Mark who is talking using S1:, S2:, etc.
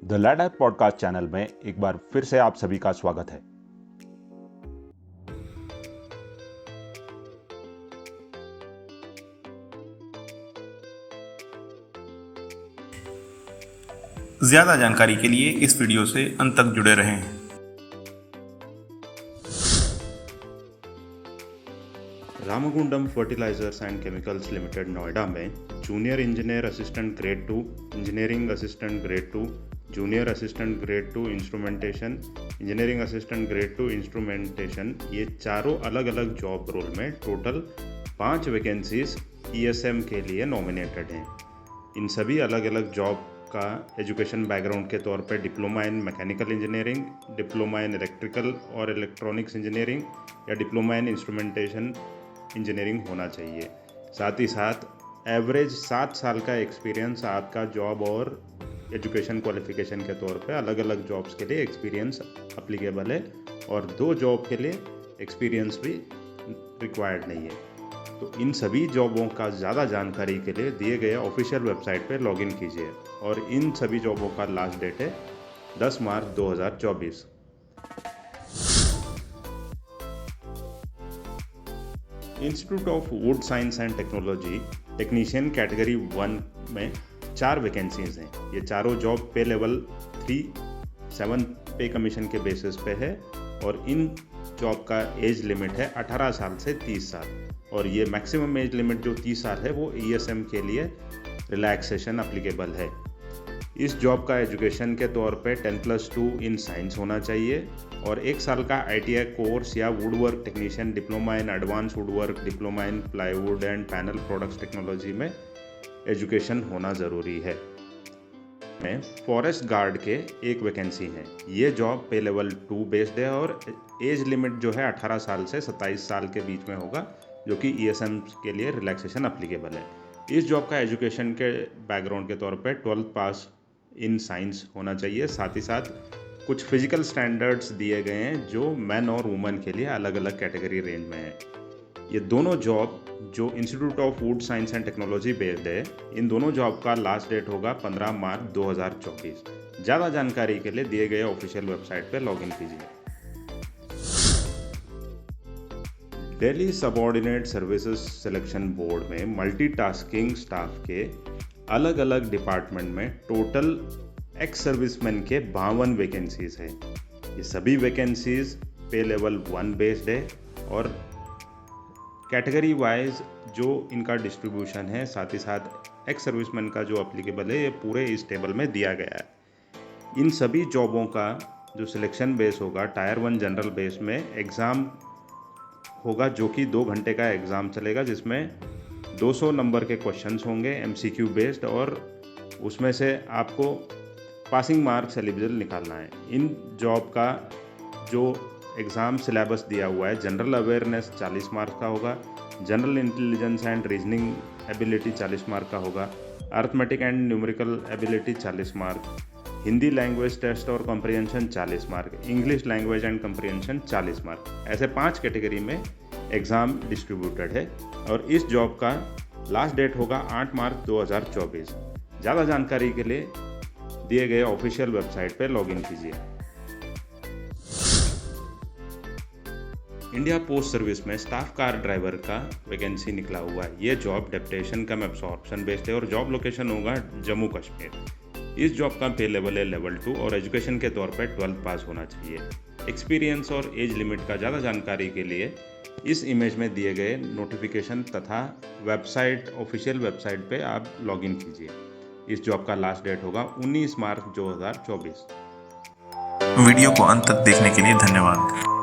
S1: The ladder podcast channel में एक बार फिर से आप सभी का स्वागत है।
S2: ज़्यादा जानकारी के लिए इस वीडियो से अंत तक जुड़े रहें।
S3: Ramagundam fertilizers and chemicals limited Noida में junior engineer assistant grade 2, engineering assistant grade 2, junior assistant grade 2 instrumentation, engineering assistant grade 2 instrumentation, ये चारों अलग अलग जॉब रोल में टोटल 5 वैकेंसीज ESM के लिए नॉमिनेटेड हैं। इन सभी अलग अलग जॉब का एजुकेशन बैकग्राउंड के तौर पर diploma in mechanical engineering, diploma in electrical और इलेक्ट्रॉनिक्स इंजीनियरिंग या डिप्लोमा इन इंस्ट्रूमेंटेशन इंजीनियरिंग होना चाहिए। साथ ही साथ एवरेज 7 साल का एक्सपीरियंस आपका जॉब और एजुकेशन क्वालिफिकेशन के तौर पे अलग अलग जॉब्स के लिए एक्सपीरियंस अप्लीकेबल है और 2 जॉब के लिए एक्सपीरियंस भी रिक्वायर्ड नहीं है। तो इन सभी जॉबों का ज़्यादा जानकारी के लिए दिए गए ऑफिशियल वेबसाइट पे लॉगिन कीजिए और इन सभी जॉबों का लास्ट डेट है 10 मार्च 2024। Institute of would science and technology technician category 1 में 4 वैकेंसीज हैं। ये चारों जॉब पे लेवल 3-7 पे कमीशन के बेसिस पे है और इन जॉब का एज लिमिट है 18 साल से 30 साल और ये मैक्सिमम एज लिमिट जो 30 साल है वो ESM के लिए रिलैक्सेशन अप्लीकेबल है। इस जॉब का एजुकेशन के तौर पे 10+2 इन साइंस होना चाहिए और 1 साल का ITI कोर्स या woodwork technician, diploma in advance woodwork, diploma in plywood and panel products technology में एजुकेशन होना ज़रूरी है। में फॉरेस्ट गार्ड के 1 वैकेंसी है। ये जॉब पे लेवल 2 बेस्ड है और एज लिमिट जो है 18 साल से 27 साल के बीच में होगा, जो कि ESM के लिए रिलैक्सेशन अप्लीकेबल है। इस जॉब का एजुकेशन के बैकग्राउंड के तौर पे 12th पास इन साइंस होना चाहिए। साथ ही साथ कुछ फिजिकल स्टैंडर्ड्स दिए गए हैं जो मैन और वुमेन के लिए अलग अलग कैटेगरी रेंज में है। ये दोनों जॉब जो institute of would science and technology based है, इन दोनों जॉब का लास्ट डेट होगा 15 मार्च 2024। ज़्यादा जानकारी के लिए दिए गए ऑफिशियल वेबसाइट पर लॉगिन कीजिए। Delhi subordinate services selection board में मल्टीटास्किंग स्टाफ के अलग अलग डिपार्टमेंट में टोटल एक्स सर्विसमैन के 52 वैकेंसीज हैं। ये सभी वैकेंसीज पे लेवल 1 बेस्ड है और कैटेगरी वाइज जो इनका डिस्ट्रीब्यूशन है, साथ ही साथ एक्स सर्विसमैन का जो अप्लीकेबल है, ये पूरे इस टेबल में दिया गया है। इन सभी जॉबों का जो सिलेक्शन बेस होगा टायर 1 जनरल बेस में एग्ज़ाम होगा, जो कि 2 घंटे का एग्ज़ाम चलेगा, जिसमें 200 नंबर के क्वेश्चंस होंगे MCQ बेस्ड और उसमें से आपको पासिंग मार्क्स एलिजिबल निकालना है। इन जॉब का जो एग्ज़ाम सिलेबस दिया हुआ है, जनरल अवेयरनेस 40 मार्क्स का होगा, general intelligence and reasoning ability 40 mark का होगा, arithmetic and numerical ability 40 mark, Hindi language test और comprehension 40 mark, English language and comprehension 40 mark. ऐसे 5 कैटेगरी में एग्ज़ाम डिस्ट्रीब्यूटेड है और इस जॉब का लास्ट डेट होगा 8 मार्च 2024। ज़्यादा जानकारी के लिए दिए गए ऑफिशियल वेबसाइट पर लॉगिन कीजिए। इंडिया पोस्ट सर्विस में स्टाफ कार ड्राइवर का वैकेंसी निकला हुआ है। ये जॉब डेप्यूटेशन कम एब्सॉर्प्शन बेस्ड है और जॉब लोकेशन होगा जम्मू कश्मीर। इस जॉब का पे लेवल है लेवल 2 और एजुकेशन के तौर पर 12th पास होना चाहिए। एक्सपीरियंस और एज लिमिट का ज़्यादा जानकारी के लिए इस इमेज में दिए गए नोटिफिकेशन तथा वेबसाइट ऑफिशियल वेबसाइट पे आप लॉगिन कीजिए। इस जॉब का लास्ट डेट होगा 19 मार्च 2024।
S2: वीडियो को अंत तक देखने के लिए धन्यवाद।